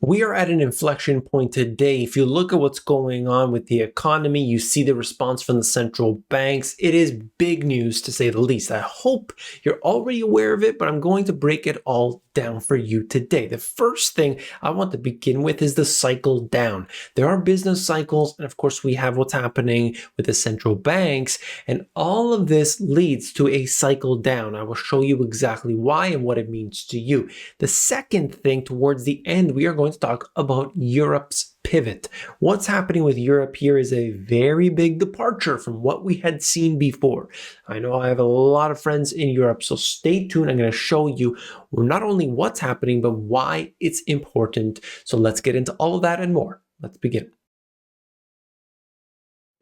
We are at an inflection point today. If you look at what's going on with the economy, you see the response from the central banks. It is big news, to say the least. I hope you're already aware of it, but I'm going to break it all down for you today. The first thing I want to begin with is the cycle down. There are business cycles, and of course, we have what's happening with the central banks, and all of this leads to a cycle down. I will show you exactly why and what it means to you. The second thing, towards the end, we are going to talk about Europe's pivot. What's happening with Europe here is a very big departure from what we had seen before. I know I have a lot of friends in Europe, so stay tuned. I'm going to show you not only what's happening, but why it's important. So let's get into all of that and more. Let's begin.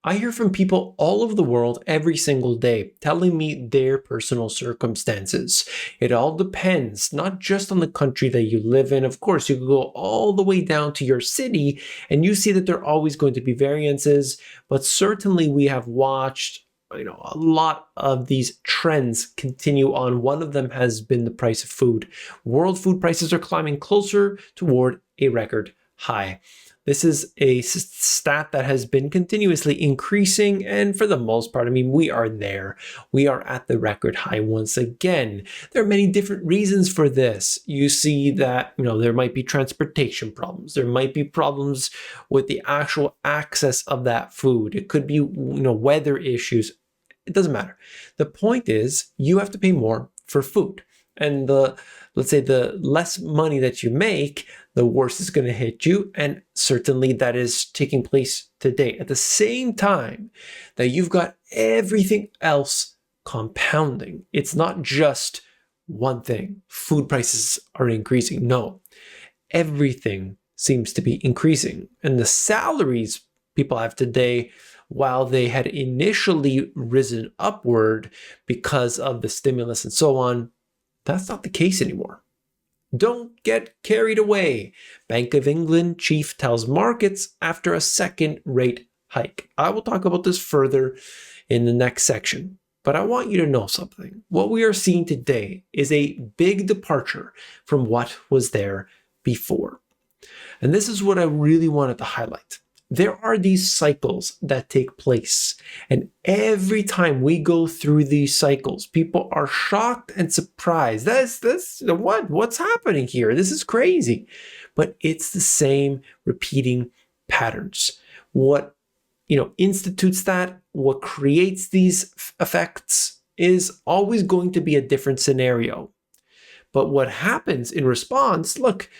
I hear from people all over the world every single day telling me their personal circumstances. It all depends, not just on the country that you live in. Of course, you can go all the way down to your city and you see that there are always going to be variances, but certainly we have watched a lot of these trends continue on. One of them has been the price of food. World food prices are climbing closer toward a record high. This is a stat that has been continuously increasing, and for the most part, we are there. We are at the record high once again. There are many different reasons for this. You see that, there might be transportation problems. There might be problems with the actual access of that food. It could be, weather issues. It doesn't matter. The point is, you have to pay more for food. And let's say the less money that you make, the worse it's going to hit you. And certainly that is taking place today. At the same time that you've got everything else compounding. It's not just one thing. Food prices are increasing. No, everything seems to be increasing. And the salaries people have today, while they had initially risen upward because of the stimulus and so on, that's not the case anymore. Don't get carried away. Bank of England chief tells markets after a second rate hike. I will talk about this further in the next section, but I want you to know something. What we are seeing today is a big departure from what was there before. And this is what I really wanted to highlight. There are these cycles that take place, and every time we go through these cycles, people are shocked and surprised. What's happening here? This is crazy. But it's the same repeating patterns. What institutes that, what creates these effects is always going to be a different scenario. But what happens in response, look,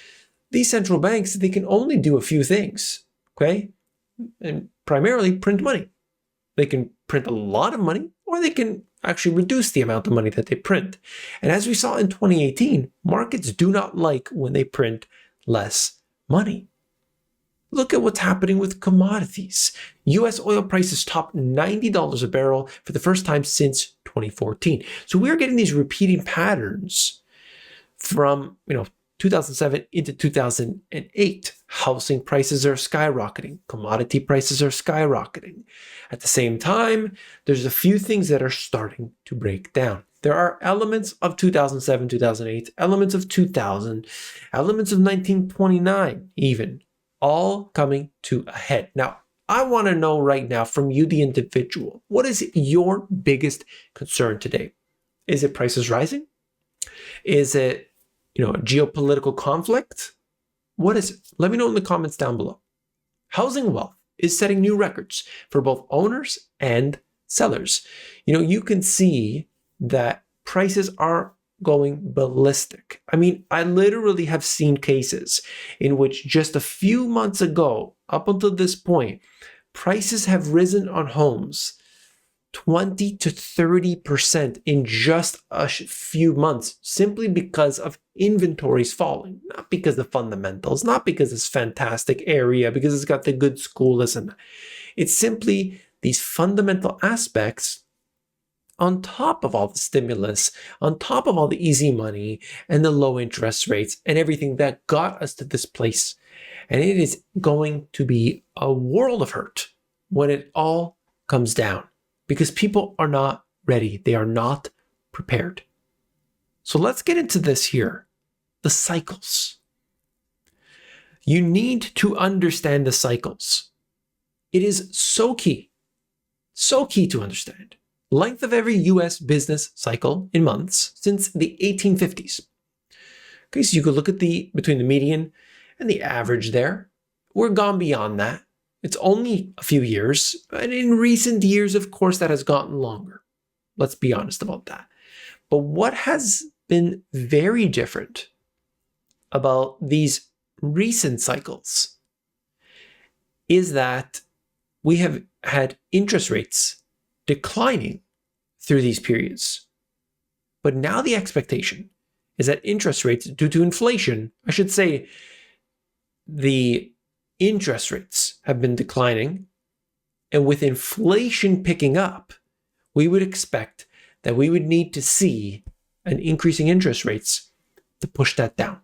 these central banks, they can only do a few things. Okay? And primarily print money. They can print a lot of money, or they can actually reduce the amount of money that they print. And as we saw in 2018, markets do not like when they print less money. Look at what's happening with commodities. US oil prices topped $90 a barrel for the first time since 2014. So we're getting these repeating patterns from, 2007 into 2008. Housing prices are skyrocketing. Commodity prices are skyrocketing. At the same time, there's a few things that are starting to break down. There are elements of 2007, 2008, elements of 2000, elements of 1929 even, all coming to a head. Now, I want to know right now from you, the individual, what is your biggest concern today? Is it prices rising? Is it geopolitical conflict? What is it? Let me know in the comments down below. Housing wealth is setting new records for both owners and sellers. You can see that prices are going ballistic. I literally have seen cases in which just a few months ago, up until this point, prices have risen on homes 20 to 30% in just a few months, simply because of inventories falling, not because of fundamentals, not because it's fantastic area, because it's got the good school. Listen, it's simply these fundamental aspects on top of all the stimulus, on top of all the easy money and the low interest rates and everything that got us to this place. And it is going to be a world of hurt when it all comes down, because people are not ready. They are not prepared. So let's get into this here. The cycles. You need to understand the cycles. It is so key to understand. Length of every US business cycle in months since the 1850s. Okay, so you could look at between the median and the average there. We're gone beyond that. It's only a few years, and in recent years, of course, that has gotten longer. Let's be honest about that. But what has been very different about these recent cycles is that we have had interest rates declining through these periods. But now the expectation is that interest rates, due to inflation, I should say, the interest rates have been declining, and with inflation picking up, we would expect that we would need to see an increasing interest rates to push that down.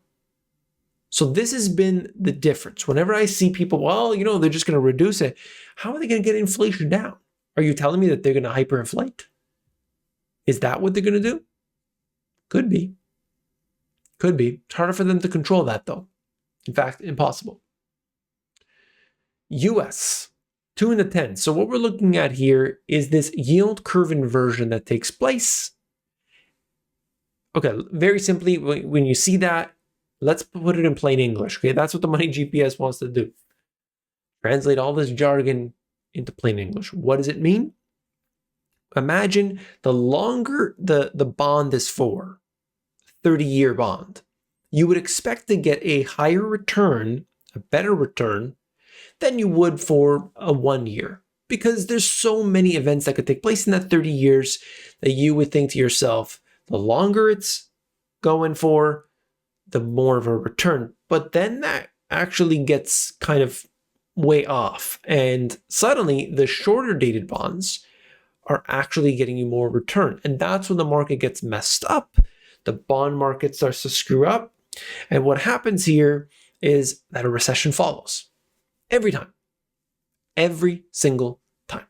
So this has been the difference. Whenever I see people, well, they're just going to reduce it. How are they going to get inflation down? Are you telling me that they're going to hyperinflate? Is that what they're going to do? Could be. Could be. It's harder for them to control that, though. In fact, impossible. US, 2 in the 10. So what we're looking at here is this yield curve inversion that takes place. Okay, very simply, when you see that, let's put it in plain English. Okay, that's what the Money GPS wants to do. Translate all this jargon into plain English. What does it mean? Imagine the longer the bond is for, 30-year bond, you would expect to get a higher return, a better return, than you would for a 1 year. Because there's so many events that could take place in that 30 years that you would think to yourself, the longer it's going for, the more of a return. But then that actually gets kind of way off. And suddenly the shorter dated bonds are actually getting you more return. And that's when the market gets messed up. The bond market starts to screw up. And what happens here is that a recession follows. Every time. Every single time.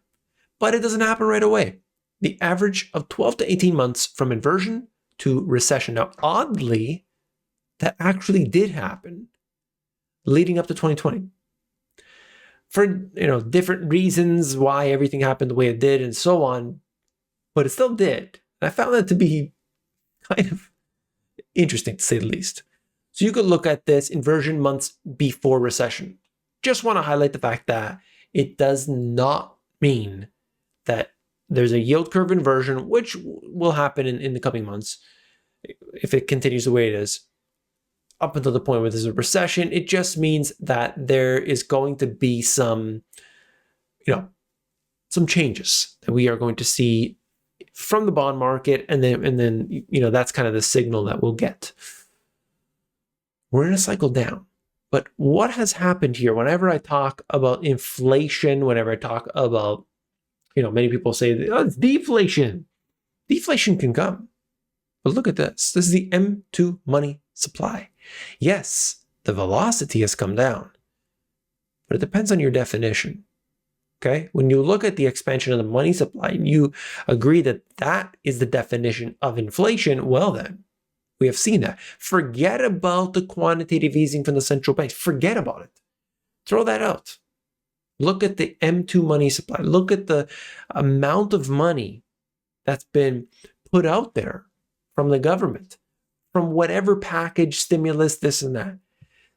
But it doesn't happen right away. The average of 12 to 18 months from inversion to recession. Now, oddly, that actually did happen leading up to 2020. For different reasons why everything happened the way it did and so on, but it still did. And I found that to be kind of interesting, to say the least. So you could look at this inversion months before recession. Just want to highlight the fact that it does not mean that there's a yield curve inversion, which will happen in the coming months if it continues the way it is, up until the point where there's a recession. It just means that there is going to be some changes that we are going to see from the bond market, and then that's kind of the signal that we'll get. We're in a cycle down. But what has happened here, whenever I talk about inflation, whenever I talk about, many people say, it's deflation. Deflation can come. But look at this. This is the M2 money supply. Yes, the velocity has come down, but it depends on your definition. Okay? When you look at the expansion of the money supply and you agree that that is the definition of inflation, well then, we have seen that. Forget about the quantitative easing from the central banks. Forget about it. Throw that out. Look at the M2 money supply. Look at the amount of money that's been put out there from the government, from whatever package, stimulus, this and that.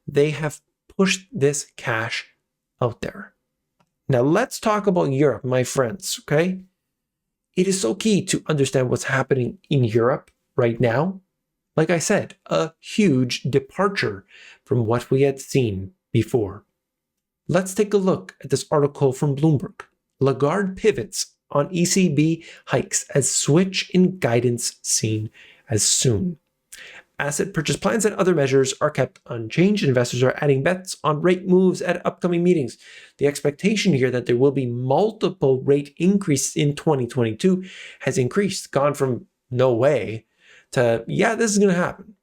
They have pushed this cash out there. Now let's talk about Europe, my friends, okay? It is so key to understand what's happening in Europe right now. Like I said, a huge departure from what we had seen before. Let's take a look at this article from Bloomberg. Lagarde pivots on ECB hikes as switch in guidance seen as soon. Asset purchase plans and other measures are kept unchanged. Investors are adding bets on rate moves at upcoming meetings. The expectation here that there will be multiple rate increases in 2022 has increased, gone from no way to, yeah, this is going to happen.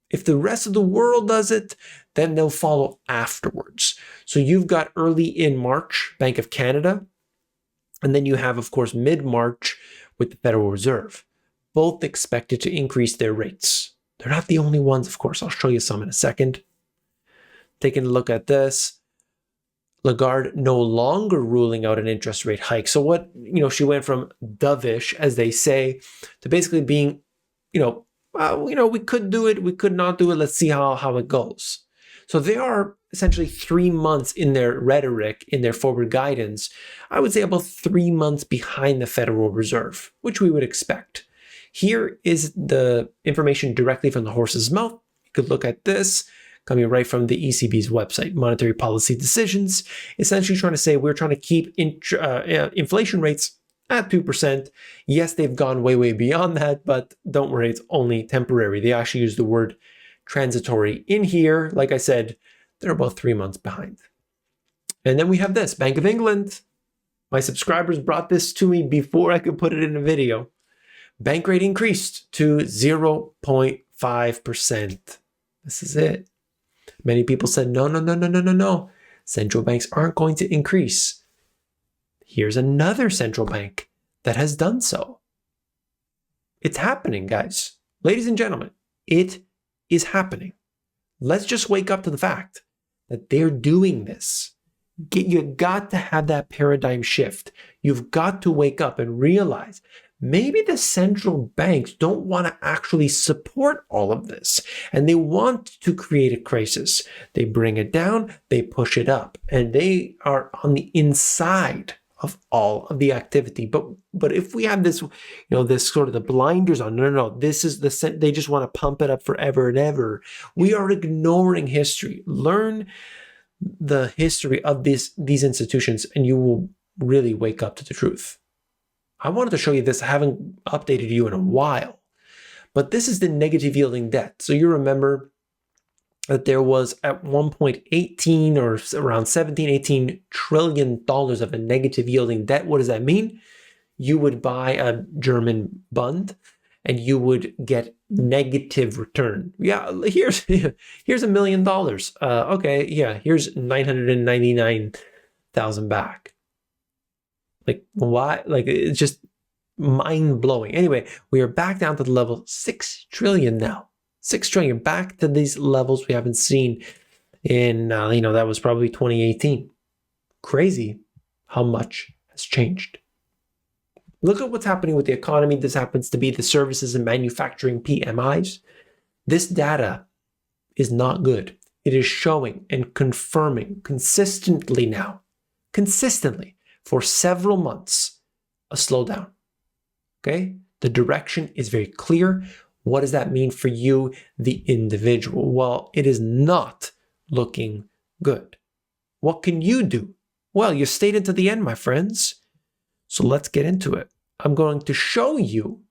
If the rest of the world does it, then they'll follow afterwards. So you've got early in March, Bank of Canada, and then you have, of course, mid-March with the Federal Reserve, both expected to increase their rates. They're not the only ones, of course. I'll show you some in a second. taking a look at this, Lagarde no longer ruling out an interest rate hike. So what, she went from dovish, as they say, to basically being, we could do it, we could not do it. Let's see how it goes. So they are essentially 3 months in their rhetoric, in their forward guidance. I would say about 3 months behind the Federal Reserve, which we would expect. Here is the information directly from the horse's mouth. You could look at this coming right from the ECB's website, Monetary Policy Decisions, essentially trying to say we're trying to keep inflation rates at 2%. Yes, they've gone way, way beyond that, but don't worry, it's only temporary. They actually use the word transitory in here. Like I said, they're about 3 months behind. And then we have this, Bank of England. My subscribers brought this to me before I could put it in a video. Bank rate increased to 0.5%. This is it. Many people said, no. Central banks aren't going to increase. Here's another central bank that has done so. It's happening, guys. Ladies and gentlemen, it is happening. Let's just wake up to the fact that they're doing this. You got to have that paradigm shift. You've got to wake up and realize maybe the central banks don't want to actually support all of this, and they want to create a crisis. They bring it down, they push it up, and they are on the inside of all of the activity. But if we have this, this sort of the blinders on, no, this is they just want to pump it up forever and ever. We are ignoring history. Learn the history of these institutions, and you will really wake up to the truth. I wanted to show you this. I haven't updated you in a while, but this is the negative yielding debt. So you remember that there was at one point 18 or around 17, 18 trillion dollars of a negative yielding debt. What does that mean? You would buy a German bond and you would get negative return. Yeah, here's $1 million. Okay, yeah, here's 999,000 back. Like, why? Like, it's just mind-blowing. Anyway, we are back down to the level 6 trillion now. 6 trillion, back to these levels we haven't seen in, that was probably 2018. Crazy how much has changed. Look at what's happening with the economy. This happens to be the services and manufacturing PMIs. This data is not good. It is showing and confirming consistently now, for several months, a slowdown. Okay? The direction is very clear. What does that mean for you, the individual? Well, it is not looking good. What can you do? Well, you stayed into the end, my friends. So let's get into it. I'm going to show you,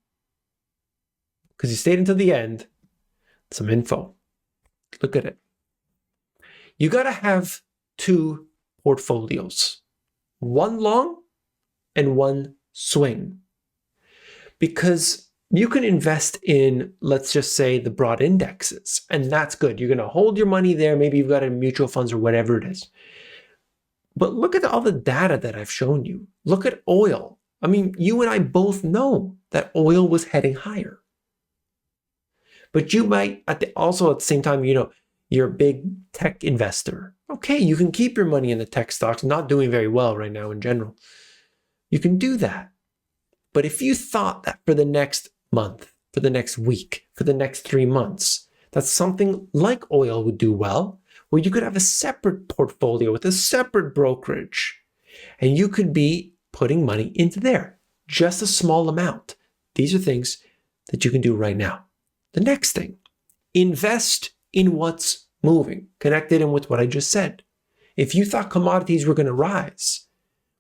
because you stayed until the end, some info. Look at it. You got to have 2 portfolios. One long and one swing. Because you can invest in, let's just say, the broad indexes, and that's good. You're going to hold your money there. Maybe you've got it in mutual funds or whatever it is. But look at all the data that I've shown you. Look at oil. I mean, you and I both know that oil was heading higher. But you might also at the same time, you're a big tech investor. Okay, you can keep your money in the tech stocks, not doing very well right now in general. You can do that. But if you thought that for the next month, for the next week, for the next 3 months, that something like oil would do well, you could have a separate portfolio with a separate brokerage, and you could be putting money into there, just a small amount. These are things that you can do right now. The next thing, invest in what's moving, connected in with what I just said. If you thought commodities were going to rise,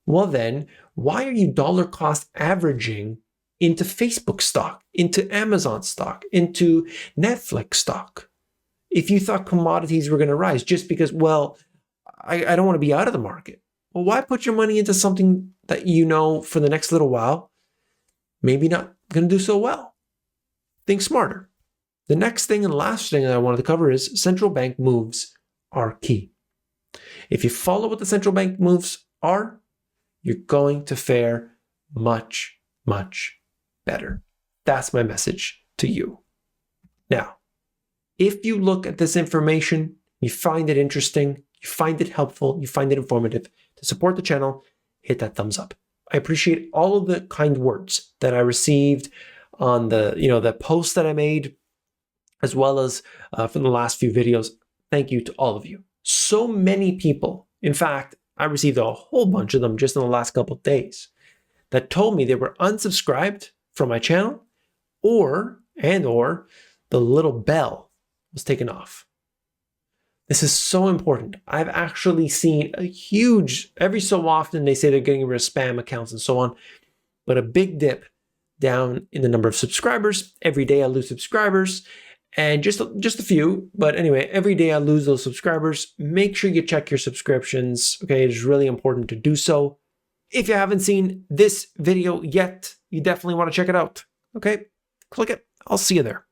well then, why are you dollar cost averaging into Facebook stock, into Amazon stock, into Netflix stock? If you thought commodities were going to rise just because, I don't want to be out of the market. Well, why put your money into something that for the next little while, maybe not going to do so well? Think smarter. The next thing and last thing that I wanted to cover is central bank moves are key. If you follow what the central bank moves are, you're going to fare much, much better. That's my message to you. Now, if you look at this information you find it interesting, you find it helpful, you find it informative, to support the channel, hit that thumbs up. I appreciate all of the kind words that I received on the post that I made, as well as from the last few videos. Thank you to all of you. So many people, in fact, I received a whole bunch of them just in the last couple of days, that told me they were unsubscribed from my channel, or the little bell was taken off. This is so important. I've actually seen a huge, every so often they say they're getting rid of spam accounts and so on, but a big dip down in the number of subscribers. Every day I lose subscribers, and just a few, but anyway, every day I lose those subscribers. Make sure you check your subscriptions, okay? It is really important to do so. If you haven't seen this video yet, you definitely want to check it out, okay? Click it. I'll see you there.